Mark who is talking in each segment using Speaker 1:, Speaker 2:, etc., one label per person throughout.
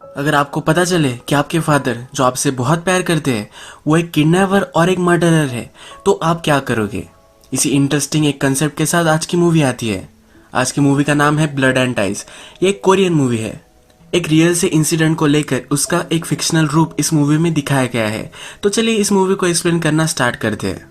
Speaker 1: अगर आपको पता चले कि आपके फादर जो आपसे बहुत प्यार करते हैं वो एक किडनैपर और एक मर्डरर है, तो आप क्या करोगे? इसी इंटरेस्टिंग एक कंसेप्ट के साथ आज की मूवी आती है। आज की मूवी का नाम है ब्लड एंड टाइज। ये एक कोरियन मूवी है। एक रियल से इंसिडेंट को लेकर उसका एक फिक्शनल रूप इस मूवी में दिखाया गया है। तो चलिए इस मूवी को एक्सप्लेन करना स्टार्ट करते हैं।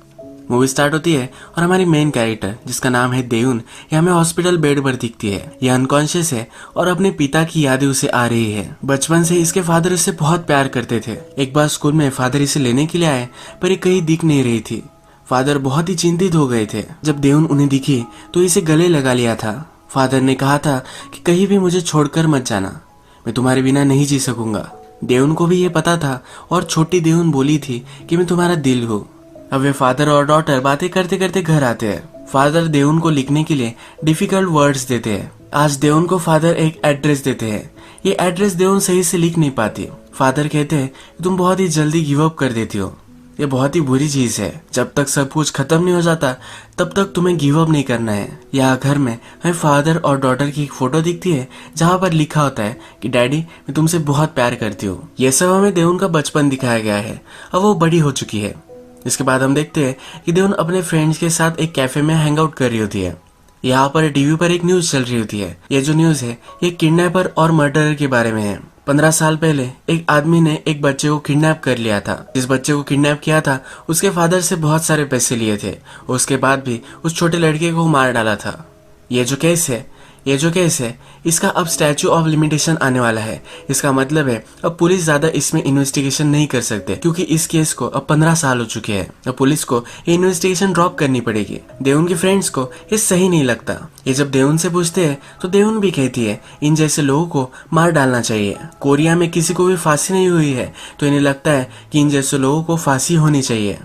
Speaker 1: मूवी स्टार्ट होती है और हमारी मेन कैरेक्टर जिसका नाम है देउन, ये हमें हॉस्पिटल बेड पर दिखती है। ये अनकॉन्शियस है और अपने पिता की यादें उसे आ रही है। बचपन से इसके फादर इससे बहुत प्यार करते थे। एक बार स्कूल में फादर इसे लेने के लिए आए पर ये कहीं दिख नहीं रही थी। फादर बहुत ही चिंतित हो गए थे। जब देउन उन्हें दिखी तो इसे गले लगा लिया था। फादर ने कहा था कि कहीं भी मुझे छोड़कर मत जाना, मैं तुम्हारे बिना नहीं जी सकूंगा। देउन को भी ये पता था और छोटी देउन बोली थी कि मैं तुम्हारा दिल हूँ। अब वे फादर और डॉटर बातें करते करते घर आते हैं। फादर देउन को लिखने के लिए डिफिकल्ट वर्ड्स देते हैं। आज देउन को फादर एक एड्रेस देते हैं। ये एड्रेस देउन सही से लिख नहीं पाती। फादर कहते हैं तुम बहुत ही जल्दी गिव अप कर देती हो, ये बहुत ही बुरी चीज है। जब तक सब कुछ खत्म नहीं हो जाता तब तक तुम्हें गिव अप नहीं करना है। यहाँ घर में हमें फादर और डॉटर की एक फोटो दिखती है जहाँ पर लिखा होता है कि डैडी मैं तुमसे बहुत प्यार करती हूँ। ये सब हमें देउन का बचपन दिखाया गया है। अब वो बड़ी हो चुकी है। इसके बाद हम देखते हैं कि देउन अपने फ्रेंड्स के साथ एक कैफे में हैंग आउट कर रही होती है। यहाँ पर टीवी पर एक न्यूज चल रही होती है। ये जो न्यूज है ये किडनैपर और मर्डरर के बारे में है। 15 साल पहले एक आदमी ने एक बच्चे को किडनैप कर लिया था। जिस बच्चे को किडनैप किया था उसके फादर से बहुत सारे पैसे लिए थे। उसके बाद भी उस छोटे लड़के को मार डाला था। ये जो केस है इसका अब स्टैचू ऑफ लिमिटेशन आने वाला है। इसका मतलब है अब पुलिस ज्यादा इसमें इन्वेस्टिगेशन नहीं कर सकते क्योंकि इस केस को अब 15 साल हो चुके हैं। अब पुलिस को ये इन्वेस्टिगेशन ड्रॉप करनी पड़ेगी। देउन के फ्रेंड्स को ये सही नहीं लगता। ये जब देउन से पूछते हैं तो देउन भी कहती है इन जैसे लोगों को मार डालना चाहिए। कोरिया में किसी को भी फांसी नहीं हुई है तो इन्हें लगता है कि इन जैसे लोगों को फांसी होनी चाहिए।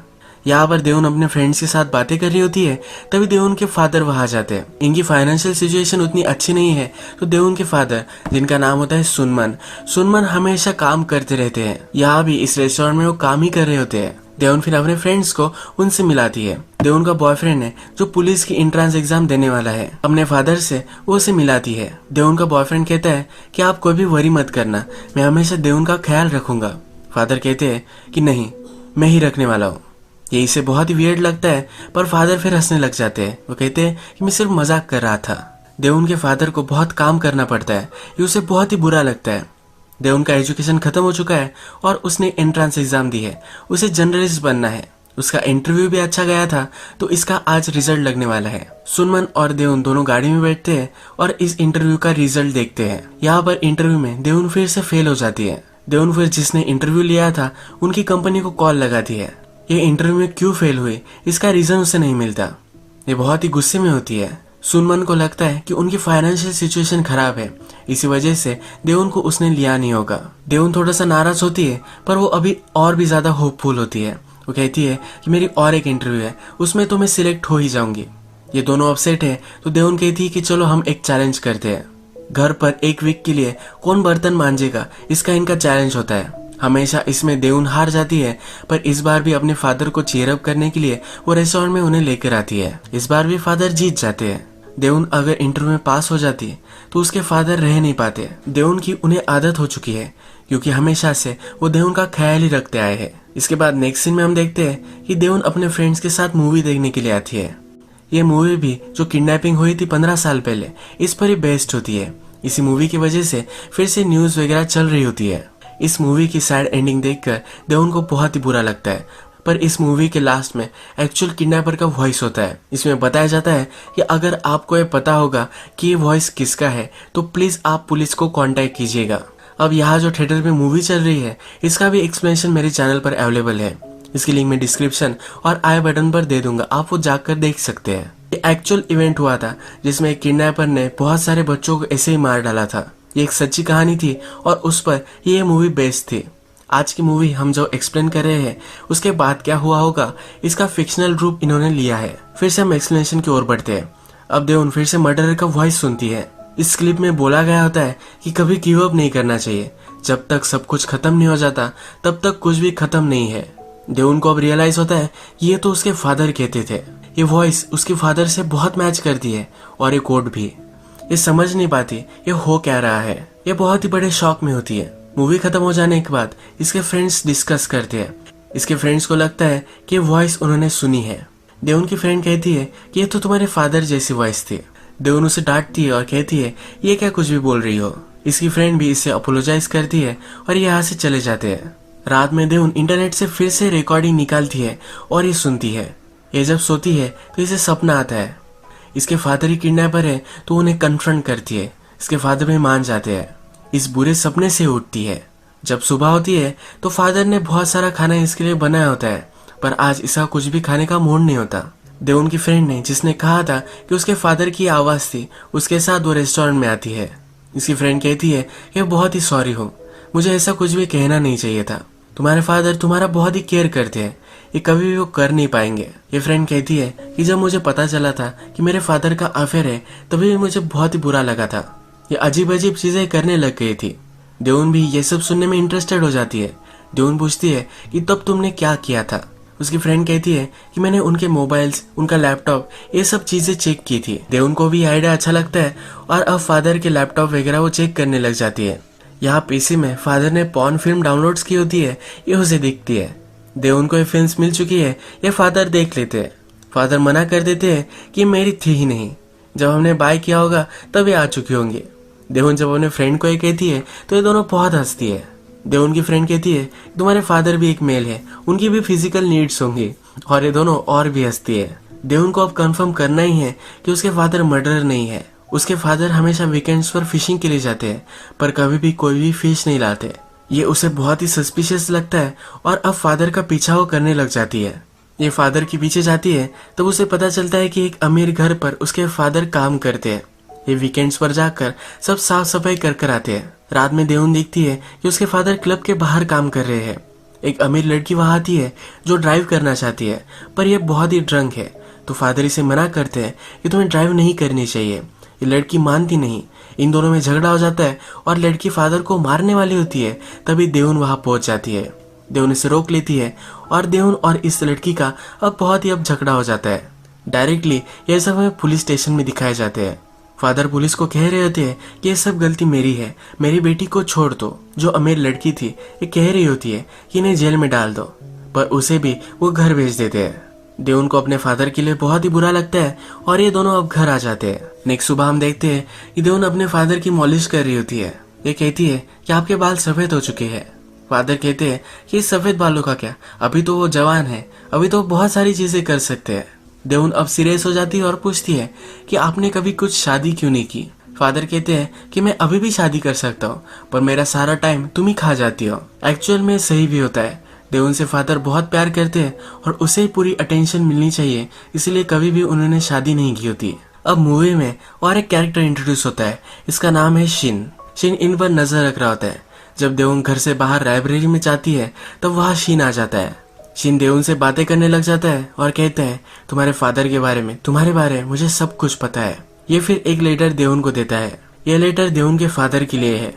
Speaker 1: यहाँ पर देउन अपने फ्रेंड्स के साथ बातें कर रही होती है तभी देउन के फादर वहां जाते हैं। इनकी फाइनेंशियल सिचुएशन उतनी अच्छी नहीं है तो देउन के फादर जिनका नाम होता है सुनमन हमेशा काम करते रहते हैं। यहाँ भी इस रेस्टोरेंट में वो काम ही कर रहे होते हैं। देउन फिर अपने फ्रेंड्स को उनसे मिलाती है। देउन का बॉयफ्रेंड है जो पुलिस की एंट्रेंस एग्जाम देने वाला है। अपने फादर से वो उसे मिलाती है। देउन का बॉयफ्रेंड कहता है कि आप कोई भी वरी मत करना, मैं हमेशा देउन का ख्याल रखूंगा। फादर कहते हैं कि नहीं, मैं ही रखने वाला हूँ। ये इसे बहुत ही वियर्ड लगता है पर फादर फिर हंसने लग जाते हैं। वो कहते हैं कि मैं सिर्फ मजाक कर रहा था। देउन के फादर को बहुत काम करना पड़ता है, ये उसे बहुत ही बुरा लगता है। देउन का एजुकेशन खत्म हो चुका है और उसने एंट्रेंस एग्जाम दी है। उसे जर्नलिस्ट बनना है। उसका इंटरव्यू भी अच्छा गया था तो इसका आज रिजल्ट लगने वाला है। सुनमन और देउन दोनों गाड़ी में बैठते हैं और इस इंटरव्यू का रिजल्ट देखते हैं। यहाँ पर इंटरव्यू में देउन फिर से फेल हो जाती है। देउन फिर जिसने इंटरव्यू लिया था उनकी कंपनी को कॉल लगाती है। ये इंटरव्यू में क्यों फेल हुई इसका रीजन उसे नहीं मिलता। ये बहुत ही गुस्से में होती है। सुनमन को लगता है कि उनकी फाइनेंशियल सिचुएशन खराब है, इसी वजह से देउन को उसने लिया नहीं होगा। देउन थोड़ा सा नाराज होती है पर वो अभी और भी ज्यादा होपफुल होती है। वो कहती है कि मेरी और एक इंटरव्यू है, उसमें तो मैं सिलेक्ट हो ही जाऊंगी। ये दोनों अपसेट है तो देउन कहती है कि चलो हम एक चैलेंज करते हैं। घर पर एक वीक के लिए कौन बर्तन मांजेगा इसका इनका चैलेंज होता है। हमेशा इसमें देउन हार जाती है पर इस बार भी अपने फादर को चीयर अप करने के लिए वो रेस्टोरेंट में उन्हें लेकर आती है। इस बार भी फादर जीत जाते हैं। देउन अगर इंटरव्यू में पास हो जाती है तो उसके फादर रह नहीं पाते। देउन की उन्हें आदत हो चुकी है क्योंकि हमेशा से वो देउन का ख्याल ही रखते आए हैं। इसके बाद नेक्स्ट सीन में हम देखते हैं कि देउन अपने फ्रेंड्स के साथ मूवी देखने के लिए आती है। ये मूवी भी जो किडनैपिंग हुई थी 15 साल पहले इस पर ही बेस्ड होती है। इसी मूवी की वजह से फिर से न्यूज वगैरह चल रही होती है। इस मूवी की सैड एंडिंग देखकर देउन को बहुत ही बुरा लगता है पर इस मूवी के लास्ट में एक्चुअल किडनैपर का वॉइस होता है। इसमें बताया जाता है कि अगर आपको ये पता होगा कि ये वॉइस किसका है तो प्लीज आप पुलिस को कांटेक्ट कीजिएगा। अब यहाँ जो थिएटर में मूवी चल रही है इसका भी एक्सप्लेनेशन मेरे चैनल पर अवेलेबल है। इसकी लिंक मैं डिस्क्रिप्शन और आई बटन पर दे दूंगा, आप वो जाकर देख सकते हैं। ये एक्चुअल इवेंट हुआ था जिसमें एक किडनैपर ने बहुत सारे बच्चों को ऐसे ही मार डाला था। ये एक सच्ची कहानी थी और उस पर ये मूवी बेस्ड थी। आज की मूवी हम जो एक्सप्लेन कर रहे हैं उसके बाद क्या हुआ होगा इसका फिक्शनल रूप इन्होंने लिया है। फिर से हम एक्सप्लेनेशन की ओर बढ़ते हैं। अब देउन फिर से मर्डरर का वॉइस सुनती है। इस क्लिप में बोला गया होता है कि कभी गिव अप नहीं करना चाहिए, जब तक सब कुछ खत्म नहीं हो जाता तब तक कुछ भी खत्म नहीं है। देउन को अब रियलाइज होता है कि ये तो उसके फादर कहते थे। ये वॉइस उसके फादर से बहुत मैच करती है और ये कोड भी। ये समझ नहीं पाती ये हो क्या रहा है। ये बहुत ही बड़े शॉक में होती है। मूवी खत्म हो जाने के बाद इसके फ्रेंड्स डिस्कस करते हैं। इसके फ्रेंड्स को लगता है कि वॉइस उन्होंने सुनी है। देवुन की फ्रेंड कहती है कि ये तो तुम्हारे फादर जैसी वॉइस थी। देवुन उसे डांटती है और कहती है ये क्या कुछ भी बोल रही हो। इसकी फ्रेंड भी इससे अपोलोजाइज करती है और ये यहाँ से चले जाते हैं। रात में देवुन इंटरनेट से फिर से रिकॉर्डिंग निकालती है और ये सुनती है। ये जब सोती है तो इसे सपना आता है। इसके फादर ही किडनैपर है तो उन्हें कन्फ्रंट करती है। इसके फादर भी मान जाते हैं। इस बुरे सपने से उठती है। जब सुबह होती है तो फादर ने बहुत सारा खाना इसके लिए बनाया होता है, पर आज इसका कुछ भी खाने का मूड नहीं होता। देवुन की फ्रेंड ने जिसने कहा था कि उसके फादर की आवाज थी, उसके साथ वो रेस्टोरेंट में आती है। इसकी फ्रेंड कहती है कि बहुत ही सॉरी हो, मुझे ऐसा कुछ भी कहना नहीं चाहिए था। तुम्हारे फादर तुम्हारा बहुत ही केयर करते हैं, ये कभी भी वो कर नहीं पाएंगे। ये फ्रेंड कहती है कि जब मुझे पता चला था कि मेरे फादर का अफेयर है तभी भी मुझे बहुत ही बुरा लगा था। ये अजीब अजीब चीजें करने लग गई थी। देवुन भी ये सब सुनने में इंटरेस्टेड हो जाती है। देवुन पूछती है कि तब तुमने क्या किया था। उसकी फ्रेंड कहती है कि मैंने उनके मोबाइल्स, उनका लैपटॉप, ये सब चीजें चेक की थी। देवुन को भी आइडिया अच्छा लगता है और अब फादर के लैपटॉप वगैरह वो चेक करने लग जाती है। यहाँ पीसी में फादर ने पॉर्न फिल्म डाउनलोड्स की होती है, ये उसे दिखती है। देवुन को ये फिल्म मिल चुकी है, ये फादर देख लेते हैं। फादर मना कर देते हैं कि मेरी थी ही नहीं, जब हमने बाय किया होगा तब ये आ चुकी होंगी। देवुन जब अपने फ्रेंड को ये कहती है तो ये दोनों बहुत हंसती है। देवुन की फ्रेंड कहती है तुम्हारे फादर भी एक मेल है, उनकी भी फिजिकल नीड्स होंगी, और ये दोनों और भी हंसती है। देवुन को अब कंफर्म करना ही है कि उसके फादर मर्डरर नहीं है। उसके फादर हमेशा वीकेंड्स पर फिशिंग के लिए जाते हैं, पर कभी भी कोई भी फिश नहीं लाते। ये उसे बहुत ही सस्पिशियस लगता है और अब फादर का पीछा वो करने लग जाती है। ये फादर के पीछे जाती है तब उसे पता चलता है कि एक अमीर घर पर उसके फादर काम करते हैं। ये वीकेंड्स पर जाकर सब साफ सफाई कर आते हैं। रात में देवुन देखती है कि उसके फादर क्लब के बाहर काम कर रहे हैं। एक अमीर लड़की वहां आती है जो ड्राइव करना चाहती है, पर यह बहुत ही ड्रंक है, तो फादर इसे मना करते हैं कि तुम्हें ड्राइव नहीं करनी चाहिए। ये लड़की मानती नहीं। इन दोनों में झगड़ा हो जाता है और लड़की फादर को मारने वाली होती है, तभी देवुन वहां पहुंच जाती है। देवुन इसे रोक लेती है और देवुन और इस लड़की का अब झगड़ा हो जाता है। डायरेक्टली यह सब हमें पुलिस स्टेशन में दिखाए जाते हैं। फादर पुलिस को कह रहे होते हैं कि ये सब गलती मेरी है, मेरी बेटी को छोड़ दो। जो अमीर लड़की थी ये कह रही होती है कि इन्हें जेल में डाल दो, पर उसे भी वो घर भेज देते हैं। देवुन को अपने फादर के लिए बहुत ही बुरा लगता है और ये दोनों अब घर आ जाते हैं। नेक्स्ट सुबह हम देखते हैं कि देवुन अपने फादर की मॉलिश कर रही होती है। ये कहती है कि आपके बाल सफेद हो चुके हैं। फादर कहते हैं कि इस सफेद बालों का क्या, अभी तो वो जवान है, अभी तो बहुत सारी चीजें कर सकते हैं। देवुन अब सीरियस हो जाती है और पूछती है कि आपने कभी कुछ शादी क्यों नहीं की। फादर कहते हैं कि मैं अभी भी शादी कर सकता हूँ, पर मेरा सारा टाइम तुम ही खा जाती हो। एक्चुअल में सही भी होता है। देवुन से फादर बहुत प्यार करते हैं और उसे ही पूरी अटेंशन मिलनी चाहिए, इसलिए कभी भी उन्होंने शादी नहीं की होती। अब मूवी में और एक कैरेक्टर इंट्रोड्यूस होता है, इसका नाम है शिन। शिन इन पर नजर रख रहा होता है। जब देवुन घर से बाहर लाइब्रेरी में जाती है तब वहाँ शिन आ जाता है। शिन देवुन से बातें करने लग जाता है और कहते हैं तुम्हारे फादर के बारे में, तुम्हारे बारे में मुझे सब कुछ पता है। ये फिर एक लेटर देवुन को देता है। यह लेटर देवुन के फादर के लिए है।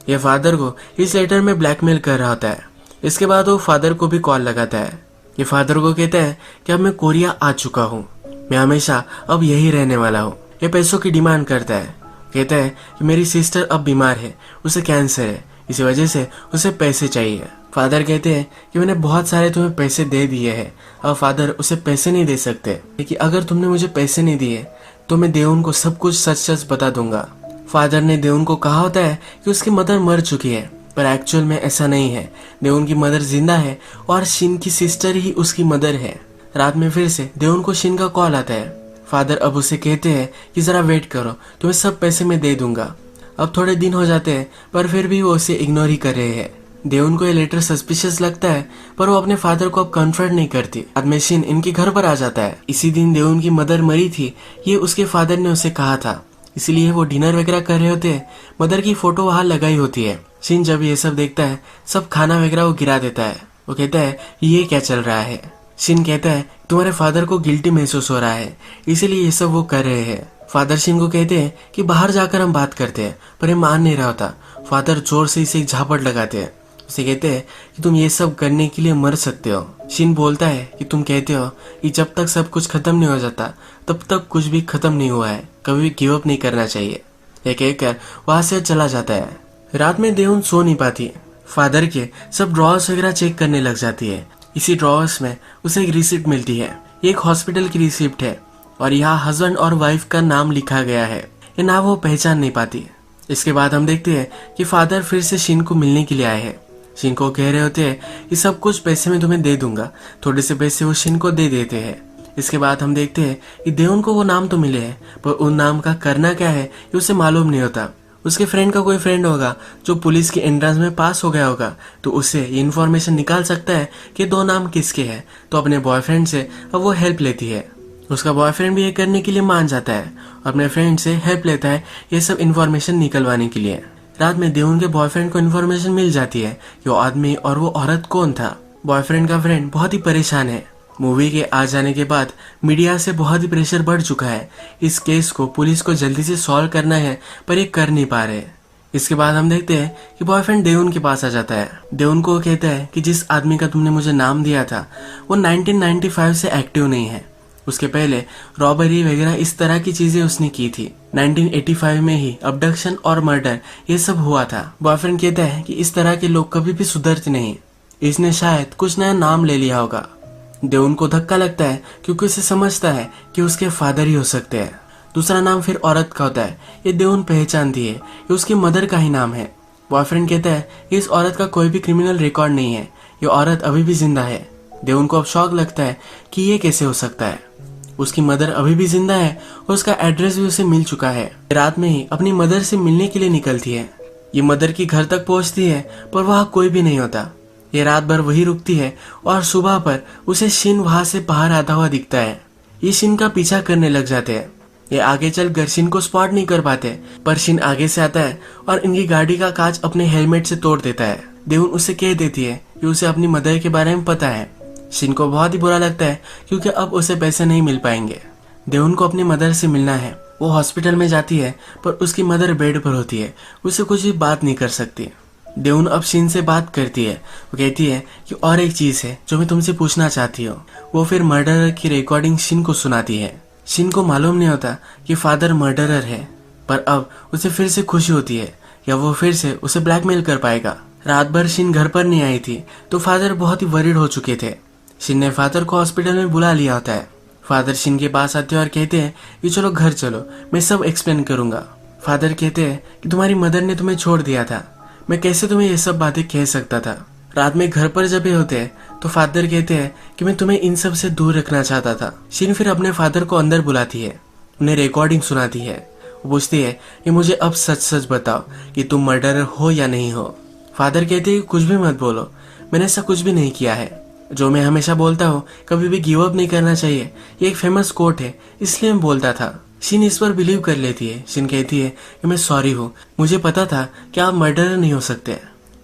Speaker 1: यह फादर को इस लेटर में ब्लैकमेल कर रहा होता है। इसके बाद वो फादर को भी कॉल लगाता है। ये फादर को कहता है कि अब मैं कोरिया आ चुका हूँ, मैं हमेशा अब यही रहने वाला हूँ। ये पैसों की डिमांड करता है। कहता है कि मेरी सिस्टर अब बीमार है, उसे कैंसर है, इसी वजह से उसे पैसे चाहिए। फादर कहते हैं कि मैंने बहुत सारे तुम्हें पैसे दे दिए हैं, अब फादर उसे पैसे नहीं दे सकते, लेकिन अगर तुमने मुझे पैसे नहीं दिए तो मैं देवुन को सब कुछ सच सच बता दूंगा। फादर ने देवुन को कहा होता है कि उसकी मदर मर चुकी है, पर एक्चुअल में ऐसा नहीं है। देवुन की मदर जिंदा है और शिन की सिस्टर ही उसकी मदर है। रात में फिर से देवुन को शिन का कॉल आता है। फादर अब उसे कहते हैं कि जरा वेट करो, तुम्हें सब पैसे मैं दे दूंगा। अब थोड़े दिन हो जाते हैं पर फिर भी वो उसे इग्नोर ही कर रहे हैं। देवुन को ये लेटर सस्पिशियस लगता है, पर वो अपने फादर को अब कन्फर्ट नहीं करती। बाद में शिन इनके घर पर आ जाता है। इसी दिन देवुन की मदर मरी थी, ये उसके फादर ने उसे कहा था, इसलिए वो डिनर वगैरह कर रहे होते हैं। मदर की फोटो वहां लगाई होती है। शिन जब ये सब देखता है, सब खाना वगैरह वो गिरा देता है। वो कहता है ये क्या चल रहा है। शिन कहता है तुम्हारे फादर को गिल्टी महसूस हो रहा है, इसीलिए ये सब वो कर रहे हैं। फादर शिन को कहते हैं कि बाहर जाकर हम बात करते हैं, पर ये मान नहीं रहा होता। फादर जोर से इसे एक झापड़ लगाते हैं। उसे कहते हैं कि तुम ये सब करने के लिए मर सकते हो। शिन बोलता है कि तुम कहते हो कि जब तक सब कुछ खत्म नहीं हो जाता तब तक कुछ भी खत्म नहीं हुआ है, कभी भी गिव अप नहीं करना चाहिए। यह कहकर वहां से चला जाता है। रात में देवुन सो नहीं पाती। फादर के सब ड्रॉर्स वगैरह चेक करने लग जाती है। इसी ड्रॉर्स में उसे एक रिसिप्ट मिलती है। ये एक हॉस्पिटल की रिसिप्ट है और यहाँ हस्बैंड और वाइफ का नाम लिखा गया है। ये नाम वो पहचान नहीं पाती। इसके बाद हम देखते हैं कि फादर फिर से शिन को मिलने के लिए आए हैं। शिन को कह रहे होते हैं कि सब कुछ पैसे में तुम्हें दे दूंगा। थोड़े से पैसे वो शिन को दे देते हैं। इसके बाद हम देखते हैं कि देवुन को वो नाम तो मिले हैं, पर उन नाम का करना क्या है ये उसे मालूम नहीं होता। उसके फ्रेंड का कोई फ्रेंड होगा जो पुलिस की एंट्रेंस में पास हो गया होगा, तो उससे ये इन्फॉर्मेशन निकाल सकता है कि 2 नाम किसके हैं। तो अपने बॉयफ्रेंड से अब वो हेल्प लेती है। उसका बॉयफ्रेंड भी ये करने के लिए मान जाता है और अपने फ्रेंड से हेल्प लेता है ये सब इन्फॉर्मेशन निकलवाने के लिए। रात में देवुन के बॉयफ्रेंड को इन्फॉर्मेशन मिल जाती है कि वो आदमी और वो औरत कौन था। बॉयफ्रेंड का फ्रेंड बहुत ही परेशान है। मूवी के आ जाने के बाद मीडिया से बहुत ही प्रेशर बढ़ चुका है। इस केस को पुलिस को जल्दी से सॉल्व करना है, पर ये कर नहीं पा रहे। इसके बाद हम देखते हैं कि बॉयफ्रेंड देवुन के पास आ जाता है। देवुन को कहता है कि जिस आदमी का तुमने मुझे नाम दिया था वो 1995 से एक्टिव नहीं है। उसके पहले रॉबरी वगैरह इस तरह की चीजें उसने की थी। 1985 में ही अबडक्शन और मर्डर ये सब हुआ था। बॉयफ्रेंड कहता है कि इस तरह के लोग कभी भी सुधरते नहीं, इसने शायद कुछ नया नाम ले लिया होगा। देवुन को धक्का लगता है क्योंकि उसे समझता है कि उसके फादर ही हो सकते हैं। दूसरा नाम फिर औरत का होता है। ये देवुन पहचानती है, ये उसकी मदर का ही नाम है। बॉयफ्रेंड कहता है कि इस औरत का कोई भी क्रिमिनल रिकॉर्ड नहीं है, ये औरत अभी भी जिंदा है। देवुन को अब शौक लगता है कि ये कैसे हो सकता है। उसकी मदर अभी भी जिंदा है और उसका एड्रेस भी उसे मिल चुका है। रात में ही अपनी मदर से मिलने के लिए निकलती है। ये मदर की घर तक पहुंचती है, पर वहाँ कोई भी नहीं होता। ये रात भर वही रुकती है और सुबह पर उसे शिन वहां से बाहर आता हुआ दिखता है। ये शिन का पीछा करने लग जाते हैं। ये आगे चलकर शिन को स्पॉट नहीं कर पाते, पर शिन आगे से आता है और इनकी गाड़ी का कांच अपने हेलमेट से तोड़ देता है। देवुन उसे कह देती है कि उसे अपनी मदर के बारे में पता है। शिन को बहुत ही बुरा लगता है क्योंकि अब उसे पैसे नहीं मिल पाएंगे। देवुन को अपनी मदर से मिलना है। वो हॉस्पिटल में जाती है, पर उसकी मदर बेड पर होती है, उसे कुछ भी बात नहीं कर सकती। देवुन अब शिन से बात करती है। वो कहती है कि और एक चीज है जो मैं तुमसे पूछना चाहती हूँ। वो फिर मर्डरर की रिकॉर्डिंग शिन को सुनाती है। शिन को मालूम नहीं होता कि फादर मर्डरर है, पर अब उसे फिर से खुशी होती है या वो फिर से उसे ब्लैकमेल कर पाएगा। रात भर शिन घर पर नहीं आई थी, तो फादर बहुत ही वरीड हो चुके थे। शिन ने फादर को हॉस्पिटल में बुला लिया होता है। फादर शिन के पास आते हैं और कहते हैं कि चलो घर चलो, मैं सब एक्सप्लेन करूंगा। फादर कहते हैं कि तुम्हारी मदर ने तुम्हें छोड़ दिया था, मैं कैसे तुम्हें ये सब बातें कह सकता था। रात में घर पर जब ये होते हैं तो फादर कहते हैं कि मैं तुम्हें इन सब से दूर रखना चाहता था। शिन फिर अपने फादर को अंदर बुलाती है, उन्हें रिकॉर्डिंग सुनाती है। वो पूछती है कि मुझे अब सच सच बताओ कि तुम मर्डरर हो या नहीं हो। फादर कहते हैं कि कुछ भी मत बोलो, मैंने ऐसा कुछ भी नहीं किया है। जो मैं हमेशा बोलता हूँ, कभी भी गिव अप नहीं करना चाहिए, ये एक फेमस कोट है, इसलिए मैं बोलता था। शिन इस पर बिलीव कर लेती है। शिन कहती है कि मैं सॉरी हूँ, मुझे पता था कि आप मर्डरर नहीं हो सकते।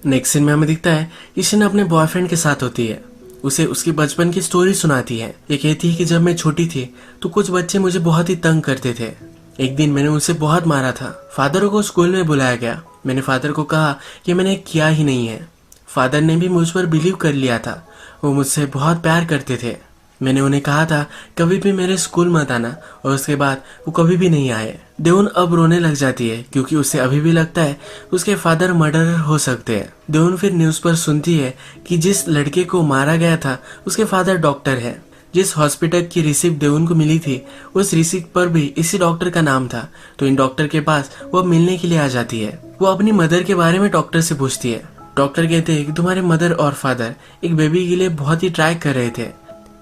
Speaker 1: नेक्स्ट सीन में हमें दिखता है कि शिन अपने बॉयफ्रेंड के साथ होती है। उसे उसकी बचपन की स्टोरी सुनाती है। ये कहती है कि जब मैं छोटी थी तो कुछ बच्चे मुझे बहुत ही तंग करते थे। एक दिन मैंने उसे बहुत मारा था। फादर को स्कूल में बुलाया गया। मैंने फादर को कहा कि मैंने किया ही नहीं है। फादर ने भी मुझ पर बिलीव कर लिया था। वो मुझसे बहुत प्यार करते थे। मैंने उन्हें कहा था कभी भी मेरे स्कूल मत आना, और उसके बाद वो कभी भी नहीं आए। देवुन अब रोने लग जाती है क्योंकि उसे अभी भी लगता है उसके फादर मर्डरर हो सकते हैं। देवुन फिर न्यूज पर सुनती है कि जिस लड़के को मारा गया था उसके फादर डॉक्टर है। जिस हॉस्पिटल की रिसिप्ट देवुन को मिली थी उस रिसिप्ट पर भी इसी डॉक्टर का नाम था। तो इन डॉक्टर के पास वो मिलने के लिए आ जाती है। वो अपनी मदर के बारे में डॉक्टर से पूछती है। डॉक्टर कहते हैं कि तुम्हारे मदर और फादर एक बेबी के लिए बहुत ही ट्राई कर रहे थे।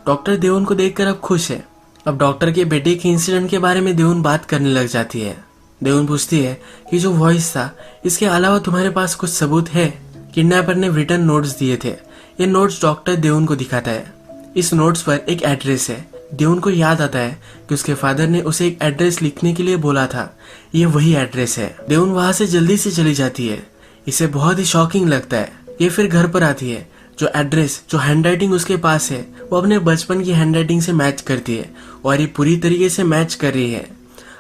Speaker 1: डॉक्टर देवुन को देखकर अब खुश है। अब डॉक्टर के बेटे के इंसिडेंट के बारे में देवुन बात करने लग जाती है। देवुन पूछती है कि जो वॉइस था, इसके अलावा तुम्हारे पास कुछ सबूत है? किडनैपर ने रिटर्न नोट्स दिए थे। ये नोट्स डॉक्टर देवुन को दिखाता है। इस नोट्स पर एक एड्रेस है। देवुन को याद आता है कि उसके फादर ने उसे एक एड्रेस लिखने के लिए बोला था। ये वही एड्रेस है। देवुन वहां से जल्दी से चली जाती है। इसे बहुत ही शॉकिंग लगता है। ये फिर घर पर आती है। जो एड्रेस, जो हैंडराइटिंग उसके पास है, वो अपने बचपन की हैंडराइटिंग से मैच करती है और ये पूरी तरीके से मैच कर रही है।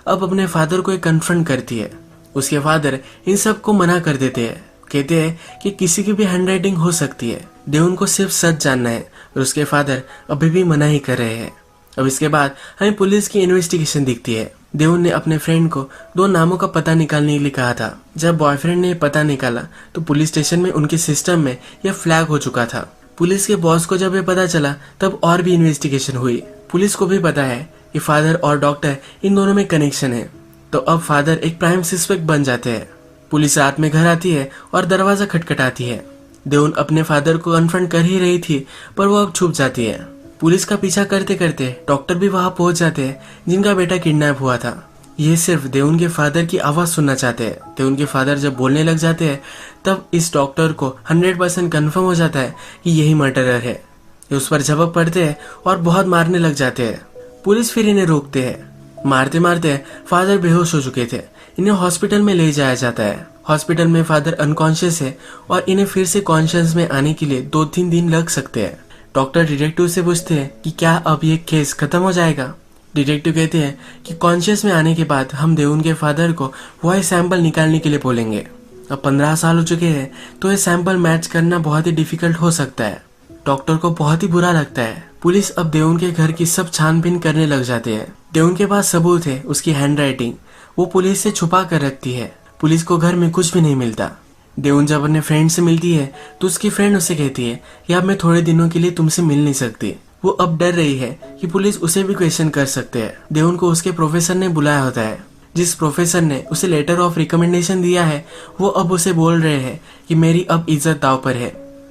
Speaker 1: अब अपने फादर को कन्फ्रंट करती है। उसके फादर इन सब को मना कर देते हैं। कहते हैं कि किसी की भी हैंडराइटिंग हो सकती है, देवुन को सिर्फ सच जानना है, और उसके फादर अभी भी मना ही कर रहे हैं। अब इसके बाद हमें पुलिस की इन्वेस्टिगेशन दिखती है। देवन ने अपने फ्रेंड को 2 नामों का पता निकालने के लिए कहा था। जब बॉयफ्रेंड ने पता निकाला तो पुलिस स्टेशन में उनके सिस्टम में यह फ्लैग हो चुका था। पुलिस के बॉस को जब ये पता चला तब और भी इन्वेस्टिगेशन हुई। पुलिस को भी पता है कि फादर और डॉक्टर इन दोनों में कनेक्शन है, तो अब फादर एक प्राइम सस्पेक्ट बन जाते हैं। पुलिस रात में घर आती है और दरवाजा खटखटाती है। देवन अपने फादर को कन्फ्रंट कर ही रही थी पर वो अब छुप जाती है। पुलिस का पीछा करते करते डॉक्टर भी वहां पहुंच जाते हैं जिनका बेटा किडनैप हुआ था। ये सिर्फ देवन के फादर की आवाज सुनना चाहते हैं। देवन के फादर जब बोलने लग जाते हैं तब इस डॉक्टर को 100% कन्फर्म हो जाता है कि यही मर्डरर है। ये उस पर झपक पड़ते हैं और बहुत मारने लग जाते हैं। पुलिस फिर इन्हें रोकते हैं। मारते मारते फादर बेहोश हो चुके थे। इन्हें हॉस्पिटल में ले जाया जाता है। हॉस्पिटल में फादर अनकॉन्शियस है और इन्हें फिर से कॉन्शियस में आने के लिए 2-3 दिन लग सकते हैं। डॉक्टर डिटेक्टिव से पूछते हैं कि क्या अब ये केस खत्म हो जाएगा। डिटेक्टिव कहते हैं कि कॉन्शियस में आने के बाद हम देवन के फादर को वॉइस सैंपल निकालने के लिए बोलेंगे। अब 15 साल हो चुके हैं तो ये सैंपल मैच करना बहुत ही डिफिकल्ट हो सकता है। डॉक्टर को बहुत ही बुरा लगता है। पुलिस अब देवन के घर की सब छानबीन करने लग जाते हैं। देवन के पास सबूत है, उसकी हैंडराइटिंग वो पुलिस से छुपा कर रखती है। पुलिस को घर में कुछ भी नहीं मिलता। देवन जब अपने फ्रेंड से मिलती है तो उसकी फ्रेंड उसे कहती है कि अब मैं थोड़े दिनों के लिए तुमसे मिल नहीं सकती। वो अब डर रही है कि पुलिस उसे भी क्वेश्चन कर सकते हैं। देवन को उसके प्रोफेसर ने बुलाया होता है। जिस प्रोफेसर ने उसे लेटर ऑफ रिकमेंडेशन दिया है वो अब उसे बोल रहे हैं कि मेरी अब इज्जत दांव पर है।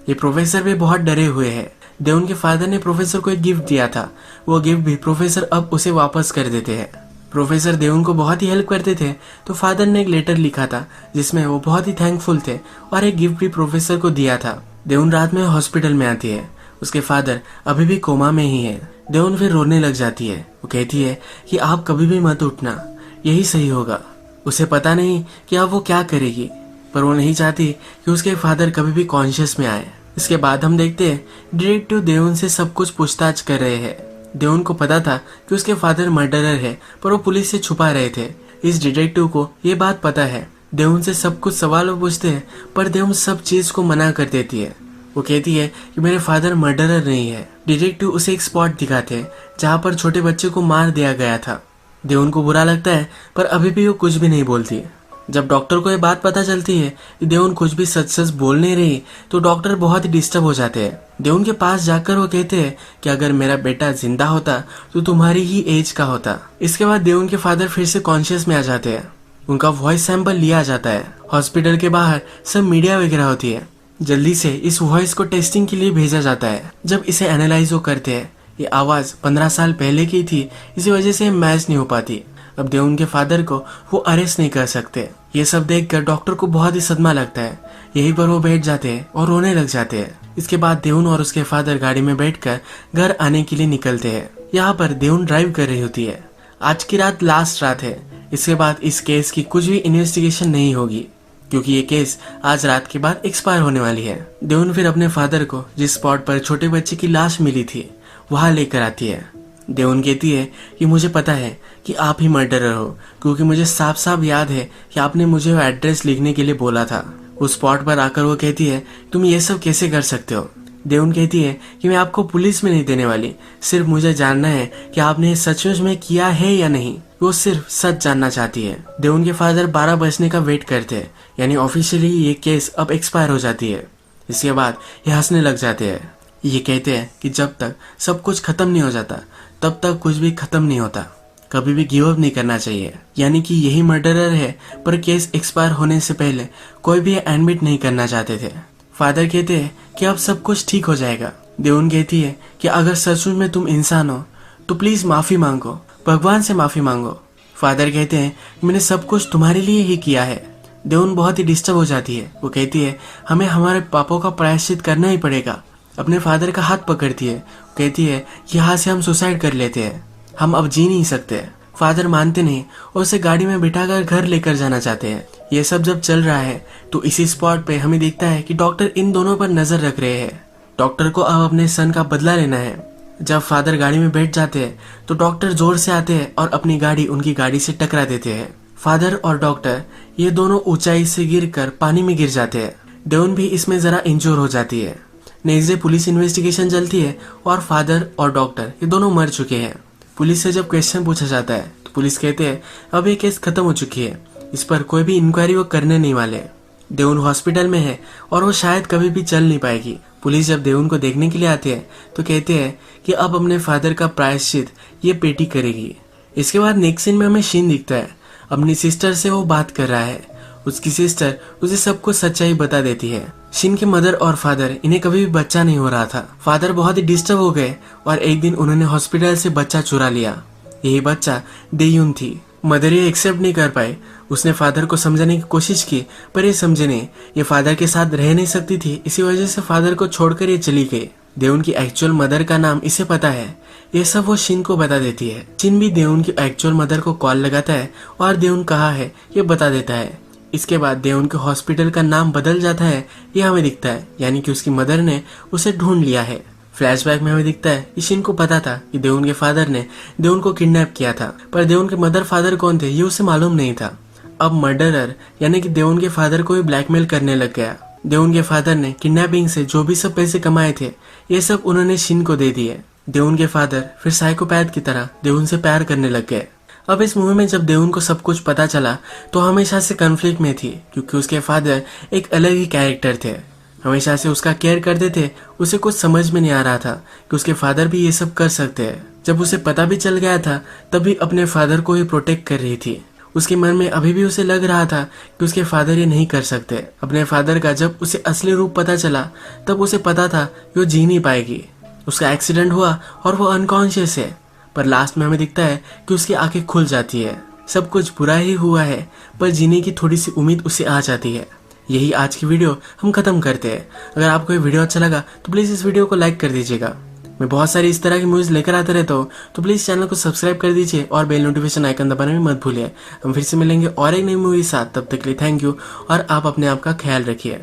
Speaker 1: ये प्रोफेसर भी बहुत डरे हुए हैं। देवन के फादर ने प्रोफेसर को एक गिफ्ट दिया था, वो गिफ्ट भी प्रोफेसर अब उसे वापस कर देते हैं। प्रोफेसर देवन को बहुत ही हेल्प करते थे तो फादर ने एक लेटर लिखा था जिसमें वो बहुत ही थैंकफुल थे और एक गिफ्ट भी प्रोफेसर को दिया था। देवन रात में हॉस्पिटल में आती है। उसके फादर अभी भी कोमा में ही है। देवन फिर रोने लग जाती है। वो कहती है कि आप कभी भी मत उठना, यही सही होगा। उसे पता नहीं कि अब वो क्या करेगी, पर वो नहीं चाहती कि उसके फादर कभी भी कॉन्शियस में आए। इसके बाद हम देखते हैं डिटेक्टिव देवन से सब कुछ पूछताछ कर रहे हैं। देवन को पता था कि उसके फादर मर्डरर है पर वो पुलिस से छुपा रहे थे। इस डिटेक्टिव को ये बात पता है। देवन से सब कुछ सवाल पूछते हैं पर देवन सब चीज को मना कर देती है। वो कहती है कि मेरे फादर मर्डरर नहीं है। डिटेक्टिव उसे एक स्पॉट दिखाते हैं जहाँ पर छोटे बच्चे को मार दिया गया था। देवन को बुरा लगता है पर अभी भी वो कुछ भी नहीं बोलती। जब डॉक्टर को ये बात पता चलती है कि देवन कुछ भी सच सच बोल नहीं रही तो डॉक्टर बहुत ही डिस्टर्ब हो जाते हैं। देवन के पास जाकर वो कहते हैं कि अगर मेरा बेटा जिंदा होता तो तुम्हारी ही एज का होता। इसके बाद देवन के फादर फिर से कॉन्शियस में आ जाते हैं। उनका वॉइस सैंपल लिया जाता है। हॉस्पिटल के बाहर सब मीडिया वगैरह होती है। जल्दी से इस वॉइस को टेस्टिंग के लिए भेजा जाता है। जब इसे एनालाइज वो करते हैं, ये आवाज 15 साल पहले की थी, इसी वजह से मैच नहीं हो पाती। अब देवन के फादर को वो अरेस्ट नहीं कर सकते। ये सब देखकर डॉक्टर को बहुत ही सदमा लगता है। यहीं पर वो बैठ जाते हैं और रोने लग जाते हैं। इसके बाद देवन और उसके फादर गाड़ी में बैठकर घर आने के लिए निकलते हैं। यहाँ पर देवन ड्राइव कर रही होती है। आज की रात लास्ट रात है। इसके बाद इस केस की कुछ भी इन्वेस्टिगेशन नहीं होगी क्योंकि ये केस आज रात के बाद एक्सपायर होने वाली है। देवन फिर अपने फादर को जिस स्पॉट पर छोटे बच्चे की लाश मिली थी वहां लेकर आती है। देवन कहती है कि मुझे पता है कि आप ही मर्डरर हो क्योंकि मुझे साफ साफ याद है कि आपने मुझे वो एड्रेस लिखने के लिए बोला था। उस स्पॉट पर आकर वो कहती है तुम ये सब कैसे कर सकते हो। देवन कहती है कि मैं आपको पुलिस में नहीं देने वाली, सिर्फ मुझे जानना है कि आपने सचमुच में किया है या नहीं। वो सिर्फ सच जानना चाहती है। देवन के फादर 12 बजने का वेट करते हैं, यानी ऑफिशियली ये केस अब एक्सपायर हो जाती है। इसके बाद ये हंसने लग जाते हैं। ये कहते हैं कि जब तक सब कुछ खत्म नहीं हो जाता तब तक कुछ भी खत्म नहीं होता। कभी भी गिव अप नहीं करना चाहिए। यानी कि यही मर्डरर है पर केस एक्सपायर होने से पहले कोई भी एडमिट नहीं करना चाहते थे। फादर कहते हैं कि अब सब कुछ ठीक हो जाएगा। देवन कहती है कि अगर सचमुच में तुम इंसान हो तो प्लीज माफी मांगो, भगवान से माफी मांगो। फादर कहते हैं मैंने सब कुछ तुम्हारे लिए ही किया है। देवन बहुत ही डिस्टर्ब हो जाती है। वो कहती है हमें हमारे पापों का प्रायश्चित करना ही पड़ेगा। अपने फादर का हाथ पकड़ती है। कहती है यहाँ से हम सुसाइड कर लेते हैं, हम अब जी नहीं सकते। फादर मानते नहीं और उसे गाड़ी में बिठाकर घर लेकर जाना चाहते हैं। ये सब जब चल रहा है तो इसी स्पॉट पे हमें दिखता है कि डॉक्टर इन दोनों पर नजर रख रहे हैं। डॉक्टर को अब अपने सन का बदला लेना है। जब फादर गाड़ी में बैठ जाते हैं तो डॉक्टर जोर से आते हैं और अपनी गाड़ी उनकी गाड़ी से टकरा देते हैं। फादर और डॉक्टर ये दोनों ऊंचाई से गिरकर पानी में गिर जाते हैं। देवन भी इसमें जरा इंजोर हो जाती है। नेक्स्ट डे पुलिस इन्वेस्टिगेशन चलती है और फादर और डॉक्टर ये दोनों मर चुके हैं। पुलिस से जब क्वेश्चन पूछा जाता है तो पुलिस कहते हैं अब ये केस खत्म हो चुकी है, इस पर कोई भी इंक्वायरी वो करने नहीं वाले। देउन हॉस्पिटल में है और वो शायद कभी भी चल नहीं पाएगी। पुलिस जब देउन को देखने के लिए आते हैं तो कहते हैं कि अब अपने फादर का प्रायश्चित ये पेटी करेगी। इसके बाद नेक्स्ट सीन में हमें शिन दिखता है, अपनी सिस्टर से वो बात कर रहा है। उसकी सिस्टर उसे सब कुछ सच्चाई बता देती है। शिन के मदर और फादर इन्हें कभी भी बच्चा नहीं हो रहा था। फादर बहुत ही डिस्टर्ब हो गए और एक दिन उन्होंने हॉस्पिटल से बच्चा चुरा लिया। यही बच्चा देयुन थी। मदर ये एक्सेप्ट नहीं कर पाई। उसने फादर को समझाने की कोशिश की पर ये समझे नहीं। ये फादर के साथ रह नहीं सकती थी, इसी वजह से फादर को छोड़कर ये चली गई। देउन की एक्चुअल मदर का नाम इसे पता है। ये सब वो शिन को बता देती है। शिन भी देउन की एक्चुअल मदर को कॉल लगाता है और देउन कहाँ है ये बता देता है। इसके बाद देउन के हॉस्पिटल का नाम बदल जाता है, ये हमें दिखता है, यानी कि उसकी मदर ने उसे ढूंढ लिया है। फ्लैशबैक में हमें दिखता है कि शिन को पता था कि देउन के फादर ने देउन को किडनैप किया था, पर देउन के मदर फादर कौन थे ये उसे मालूम नहीं था। अब मर्डरर यानी कि देउन के फादर को भी ब्लैकमेल करने लग गया। देउन के फादर ने किडनैपिंग से जो भी सब पैसे कमाए थे ये सब उन्होंने शिन को दे दिए। देउन के फादर फिर साइकोपैथ की तरह देउन से प्यार करने लग गए। अब इस मूवी में जब देउन को सब कुछ पता चला तो हमेशा से कन्फ्लिक्ट में थी, क्योंकि उसके फादर एक अलग ही कैरेक्टर थे। हमेशा से उसका केयर करते थे। उसे कुछ समझ में नहीं आ रहा था कि उसके फादर भी ये सब कर सकते हैं। जब उसे पता भी चल गया था तब भी अपने फादर को ही प्रोटेक्ट कर रही थी। उसके मन में अभी भी उसे लग रहा था कि उसके फादर ये नहीं कर सकते। अपने फादर का जब उसे असली रूप पता चला तब उसे पता था कि वो जी नहीं पाएगी। उसका एक्सीडेंट हुआ और वो अनकॉन्शियस है, पर लास्ट में हमें दिखता है कि उसकी आंखें खुल जाती है। सब कुछ बुरा ही हुआ है पर जीने की थोड़ी सी उम्मीद उसे आ जाती है। यही आज की वीडियो हम खत्म करते हैं। अगर आपको ये वीडियो अच्छा लगा तो प्लीज़ इस वीडियो को लाइक कर दीजिएगा। मैं बहुत सारी इस तरह की मूवीज लेकर आता रहता हूँ, तो प्लीज़ चैनल को सब्सक्राइब कर दीजिए और बेल नोटिफिकेशन आइकन दबाना भी मत भूलिए। हम फिर से मिलेंगे और एक नई मूवी के साथ। तब तक के लिए थैंक यू और आप अपने आप का ख्याल रखिए।